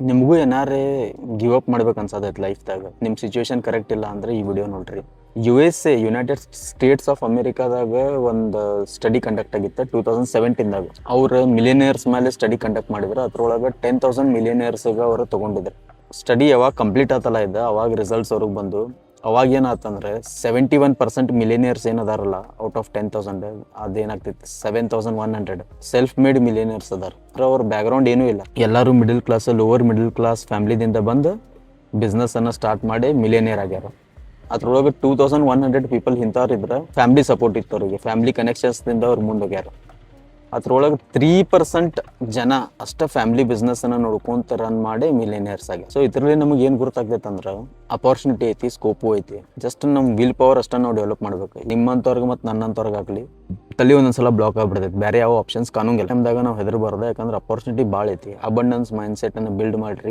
ನಿಮಗೂ ಏನಾರೇ give up ಮಾಡ್ಬೇಕು ಅನ್ಸದೈತೆ ಲೈಫ್ದಾಗ, ನಿಮ್ಮ ಸಿಚುವೇಶನ್ ಕರೆಕ್ಟ್ ಇಲ್ಲ ಅಂದರೆ ಈ ವಿಡಿಯೋ ನೋಡ್ರಿ. USA ಯುನೈಟೆಡ್ ಸ್ಟೇಟ್ಸ್ ಆಫ್ ಅಮೇರಿಕಾದಾಗ ಒಂದು ಸ್ಟಡಿ ಕಂಡಕ್ಟ್ ಆಗಿತ್ತು 2017ದಾಗ. ಅವ್ರು ಮಿಲಿಯನಿಯರ್ಸ್ ಮೇಲೆ ಸ್ಟಡಿ ಕಂಡಕ್ಟ್ ಮಾಡಿದ್ರು. ಅದ್ರೊಳಗೆ 10,000 ಮಿಲಿಯನಿಯರ್ಸ್ಗೆ ಅವರು ತೊಗೊಂಡಿದ್ರು. ಸ್ಟಡಿ ಯಾವಾಗ ಕಂಪ್ಲೀಟ್ ಆತಲ್ಲ ಇದ್ದ, ಅವಾಗ ರಿಸಲ್ಟ್ಸ್ ಅವ್ರಿಗೆ ಬಂದು ಅವಾಗ ಏನಾಯ್ತಂದ್ರೆ 71% ಮಿಲಿಯನಿಯರ್ಸ್ ಏನದಾರಲ್ಲ ಔಟ್ ಆಫ್ 10,000 ಅದೇನಾಗ್ತೈತಿ 7,100 ಸೆಲ್ಫ್ ಮೇಡ್ ಮಿಲಿಯನಿಯರ್ಸ್ ಅದಾರ. ಅವ್ರ ಬ್ಯಾಕ್ಗ್ರೌಂಡ್ ಏನೂ ಇಲ್ಲ, ಎಲ್ಲರೂ middle class, lower middle class ಫ್ಯಾಮ್ಲಿದಿಂದ ಬಂದು ಬಿಸ್ನೆಸ್ಸನ್ನು ಸ್ಟಾರ್ಟ್ ಮಾಡಿ ಮಿಲಿಯನಿಯರ್ ಆಗ್ಯಾರ. ಅದ್ರೊಳಗೆ 2,100 ಪೀಪಲ್ ಇಂಥವ್ರು ಇದ್ರೆ ಫ್ಯಾಮ್ಲಿ ಸಪೋರ್ಟ್ ಇತ್ತು ಅವರಿಗೆ, ಫ್ಯಾಮ್ಲಿ ಕನೆಕ್ಷನ್ಸ್ದಿಂದ ಅವ್ರು ಮುಂದೆ ಹೋಗ್ಯಾರ. ಅದ್ರೊಳಗೆ 3% ಜನ ಅಷ್ಟೇ ಫ್ಯಾಮ್ಲಿ ಬಿಸ್ನೆಸ್ಸನ್ನು ನೋಡ್ಕೊಂತ ರನ್ ಮಾಡಿ ಮಿಲಿಯನಿಯರ್ಸ್ ಆಗಿ. ಸೊ ಇದರಲ್ಲಿ ನಮಗೆ ಏನು ಗೊತ್ತಾಗ್ತೈತೆ ಅಂದ್ರೆ ಅಪಾರ್ಚುನಿಟಿ ಐತಿ, ಸ್ಕೋಪು ಐತಿ. ಜಸ್ಟ್ ನಮ್ಮ ವಿಲ್ ಪವರ್ ಅಷ್ಟೇ ನಾವು ಡೆವಲಪ್ ಮಾಡ್ಬೇಕು. ನಿಮ್ಮಂಥವ್ರಿಗೆ ಮತ್ತು ನನ್ನಂಥವ್ರಿಗೆ ಆಗಲಿ ತಲೆ ಒಂದೊಂದ್ಸಲ ಬ್ಲಾಕ್ ಆಗ್ಬಿಡ್ತೈತೆ, ಬೇರೆ ಯಾವ ಆಪ್ಷನ್ಸ್ ಕಾಣೋಂಗಿಲ್ಲ. ಟೈಮ್ದಾಗ ನಾವು ಹೆದರಬಾರ್ದು, ಯಾಕಂದ್ರೆ ಅಪಾರ್ಚುನಿಟಿ ಭಾಳ ಐತಿ. ಅಬಂಡೆನ್ಸ್ ಮೈಂಡ್ ಸೆಟ್ಟನ್ನು ಬಿಲ್ಡ್ ಮಾಡಿರಿ.